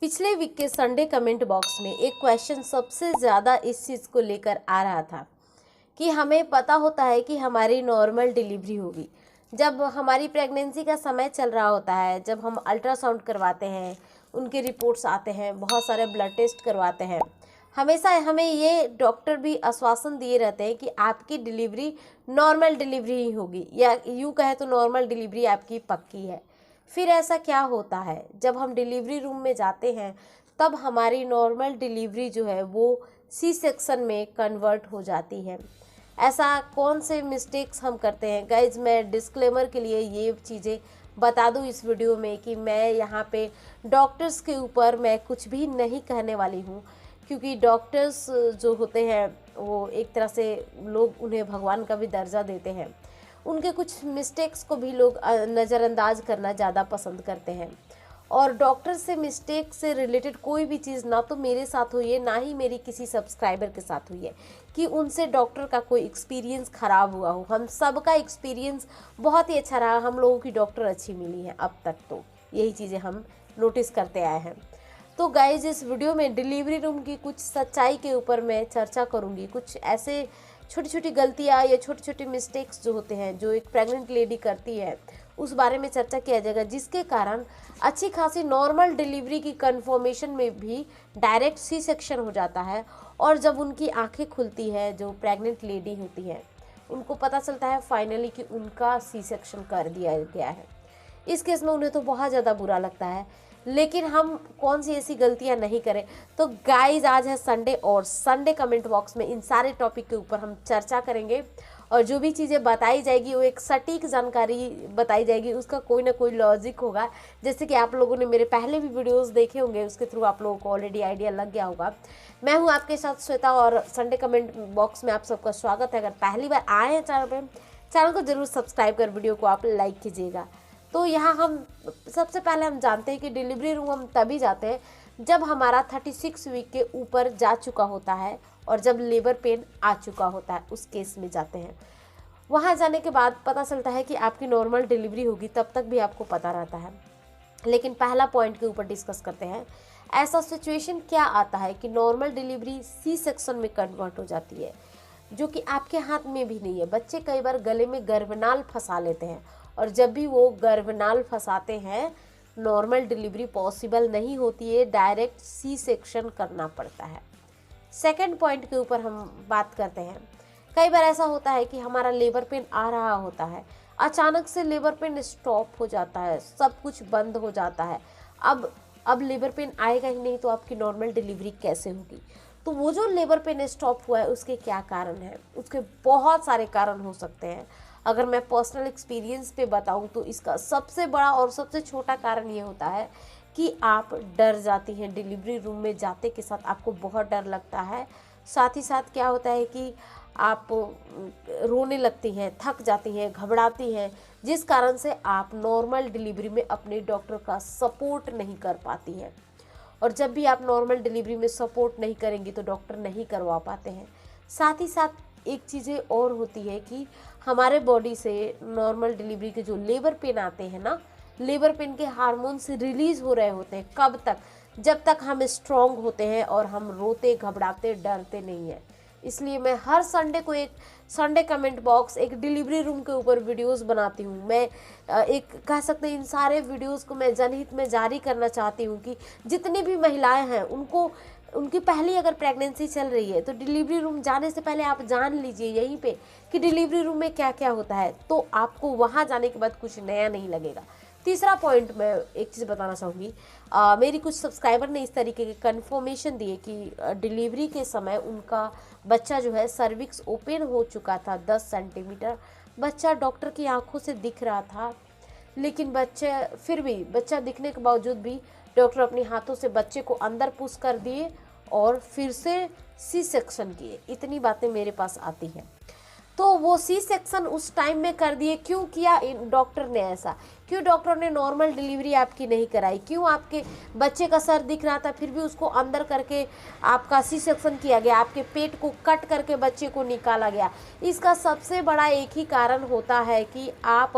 पिछले वीक के Sunday comment box में एक क्वेश्चन सबसे ज़्यादा इस चीज़ को लेकर आ रहा था कि हमें पता होता है कि हमारी नॉर्मल डिलीवरी होगी। जब हमारी प्रेगनेंसी का समय चल रहा होता है, जब हम अल्ट्रासाउंड करवाते हैं, उनके रिपोर्ट्स आते हैं, बहुत सारे ब्लड टेस्ट करवाते हैं, हमेशा हमें ये डॉक्टर भी आश्वासन दिए रहते हैं कि आपकी डिलीवरी नॉर्मल डिलीवरी ही होगी, या यूँ कहे तो नॉर्मल डिलीवरी आपकी पक्की है। फिर ऐसा क्या होता है, जब हम डिलीवरी रूम में जाते हैं तब हमारी नॉर्मल डिलीवरी जो है वो सी सेक्शन में कन्वर्ट हो जाती है। ऐसा कौन से मिस्टेक्स हम करते हैं गाइज, मैं डिस्क्लेमर के लिए ये चीज़ें बता दूं इस वीडियो में कि मैं यहाँ पे डॉक्टर्स के ऊपर मैं कुछ भी नहीं कहने वाली हूँ, क्योंकि डॉक्टर्स जो होते हैं वो एक तरह से लोग उन्हें भगवान का भी दर्जा देते हैं। उनके कुछ मिस्टेक्स को भी लोग नज़रअंदाज करना ज़्यादा पसंद करते हैं। और डॉक्टर से मिस्टेक से रिलेटेड कोई भी चीज़ ना तो मेरे साथ हुई है, ना ही मेरी किसी सब्सक्राइबर के साथ हुई है कि उनसे डॉक्टर का कोई एक्सपीरियंस ख़राब हुआ हो। हम सबका एक्सपीरियंस बहुत ही अच्छा रहा, हम लोगों की डॉक्टर अच्छी मिली है अब तक, तो यही चीज़ें हम नोटिस करते आए हैं। तो गाइज, इस वीडियो में डिलीवरी रूम की कुछ सच्चाई के ऊपर मैं चर्चा करूँगी। कुछ ऐसे छोटी छोटी गलतियाँ या छोटे छोटे मिस्टेक्स जो होते हैं जो एक प्रेग्नेंट लेडी करती है, उस बारे में चर्चा किया जाएगा, जिसके कारण अच्छी खासी नॉर्मल डिलीवरी की कंफर्मेशन में भी डायरेक्ट सी सेक्शन हो जाता है। और जब उनकी आंखें खुलती है, जो प्रेग्नेंट लेडी होती है, उनको पता चलता है फाइनली कि उनका सी सेक्शन कर दिया गया है। इस केस में उन्हें तो बहुत ज़्यादा बुरा लगता है, लेकिन हम कौन सी ऐसी गलतियां नहीं करें। तो गाइज, आज है संडे और संडे कमेंट बॉक्स में इन सारे टॉपिक के ऊपर हम चर्चा करेंगे, और जो भी चीज़ें बताई जाएगी वो एक सटीक जानकारी बताई जाएगी, उसका कोई ना कोई लॉजिक होगा। जैसे कि आप लोगों ने मेरे पहले भी वीडियोस देखे होंगे, उसके थ्रू आप लोगों को ऑलरेडी आइडिया लग गया होगा। मैं हूँ आपके साथ श्वेता, और संडे कमेंट बॉक्स में आप सबका स्वागत है। अगर पहली बार आए हैं चैनल को जरूर सब्सक्राइब कर वीडियो को आप लाइक कीजिएगा। तो यहाँ हम सबसे पहले हम जानते हैं कि डिलीवरी रूम हम तभी जाते हैं जब हमारा 36 वीक के ऊपर जा चुका होता है, और जब लेबर पेन आ चुका होता है उस केस में जाते हैं। वहाँ जाने के बाद पता चलता है कि आपकी नॉर्मल डिलीवरी होगी, तब तक भी आपको पता रहता है। लेकिन पहला पॉइंट के ऊपर डिस्कस करते हैं, ऐसा सिचुएशन क्या आता है कि नॉर्मल डिलीवरी सी सेक्शन में कन्वर्ट हो जाती है, जो कि आपके हाथ में भी नहीं है। बच्चे कई बार गले में गर्भनाल फंसा लेते हैं, और जब भी वो गर्भनाल फंसाते हैं, नॉर्मल डिलीवरी पॉसिबल नहीं होती है, डायरेक्ट सी सेक्शन करना पड़ता है। सेकंड पॉइंट के ऊपर हम बात करते हैं, कई बार ऐसा होता है कि हमारा लेबर पेन आ रहा होता है, अचानक से लेबर पेन स्टॉप हो जाता है, सब कुछ बंद हो जाता है। अब लेबर पेन आएगा ही नहीं, तो आपकी नॉर्मल डिलीवरी कैसे होगी। तो वो जो लेबर पेन स्टॉप हुआ है, उसके क्या कारण है, उसके बहुत सारे कारण हो सकते हैं। अगर मैं पर्सनल एक्सपीरियंस पे बताऊं तो इसका सबसे बड़ा और सबसे छोटा कारण ये होता है कि आप डर जाती हैं। डिलीवरी रूम में जाते के साथ आपको बहुत डर लगता है। साथ ही साथ क्या होता है कि आप रोने लगती हैं, थक जाती हैं, घबराती हैं, जिस कारण से आप नॉर्मल डिलीवरी में अपने डॉक्टर का सपोर्ट नहीं कर पाती हैं। और जब भी आप नॉर्मल डिलीवरी में सपोर्ट नहीं करेंगी तो डॉक्टर नहीं करवा पाते हैं। साथ ही साथ एक चीज़ें और होती है कि हमारे बॉडी से नॉर्मल डिलीवरी के जो लेबर पेन आते हैं ना, लेबर पेन के हार्मोन्स रिलीज़ हो रहे होते हैं। कब तक? जब तक हम स्ट्रॉन्ग होते हैं और हम रोते, घबराते, डरते नहीं हैं। इसलिए मैं हर संडे को एक संडे कमेंट बॉक्स, एक डिलीवरी रूम के ऊपर वीडियोस बनाती हूँ। मैं एक कह सकते हैं इन सारे वीडियोस को मैं जनहित में जारी करना चाहती हूँ कि जितनी भी महिलाएं हैं उनको, उनकी पहली अगर प्रेगनेंसी चल रही है तो डिलीवरी रूम जाने से पहले आप जान लीजिए यहीं पे कि डिलीवरी रूम में क्या क्या होता है, तो आपको वहाँ जाने के बाद कुछ नया नहीं लगेगा। तीसरा पॉइंट मैं एक चीज़ बताना चाहूँगी, मेरी कुछ सब्सक्राइबर ने इस तरीके की कन्फर्मेशन दी है कि डिलीवरी के समय उनका बच्चा जो है सर्विक्स ओपन हो चुका था 10 सेंटीमीटर। बच्चा डॉक्टर की आंखों से दिख रहा था, लेकिन बच्चा दिखने के बावजूद भी डॉक्टर अपने हाथों से बच्चे को अंदर पुश कर दिए और फिर से सी सेक्शन किए। इतनी बातें मेरे पास आती हैं। तो वो सी सेक्शन उस टाइम में कर दिए, क्यों किया डॉक्टर ने ऐसा? क्यों डॉक्टर ने नॉर्मल डिलीवरी आपकी नहीं कराई? क्यों आपके बच्चे का सर दिख रहा था फिर भी उसको अंदर करके आपका सी सेक्शन किया गया, आपके पेट को कट करके बच्चे को निकाला गया? इसका सबसे बड़ा एक ही कारण होता है कि आप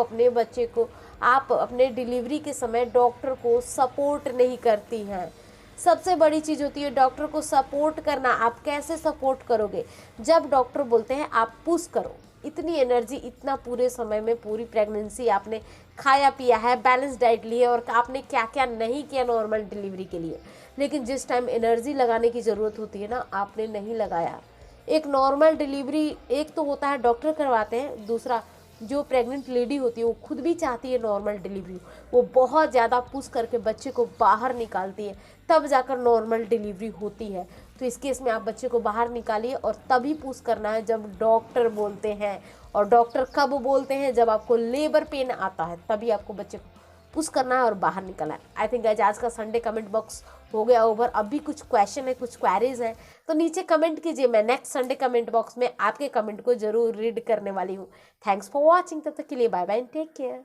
अपने डिलीवरी के समय डॉक्टर को सपोर्ट नहीं करती हैं। सबसे बड़ी चीज़ होती है डॉक्टर को सपोर्ट करना। आप कैसे सपोर्ट करोगे? जब डॉक्टर बोलते हैं आप पुश करो। इतनी एनर्जी, इतना पूरे समय में, पूरी प्रेगनेंसी आपने खाया पिया है, बैलेंस डाइट ली है और आपने क्या क्या नहीं किया नॉर्मल डिलीवरी के लिए, लेकिन जिस टाइम एनर्जी लगाने की ज़रूरत होती है ना, आपने नहीं लगाया। एक नॉर्मल डिलीवरी, एक तो होता है डॉक्टर करवाते हैं, दूसरा जो प्रेग्नेंट लेडी होती है वो खुद भी चाहती है नॉर्मल डिलीवरी, वो बहुत ज़्यादा पुश करके बच्चे को बाहर निकालती है, तब जाकर नॉर्मल डिलीवरी होती है। तो इस केस में आप बच्चे को बाहर निकालिए और तभी पुश करना है जब डॉक्टर बोलते हैं। और डॉक्टर कब बोलते हैं? जब आपको लेबर पेन आता है, तभी आपको बच्चे को पुश करना है और बाहर निकलना है। आई थिंक आज का संडे कमेंट बॉक्स हो गया ओवर। अभी कुछ क्वेश्चन है, कुछ क्वेरीज हैं, तो नीचे कमेंट कीजिए। मैं नेक्स्ट संडे कमेंट बॉक्स में आपके कमेंट को जरूर रीड करने वाली हूँ। Thanks for watching. तब तक के लिए बाय बाय, टेक केयर।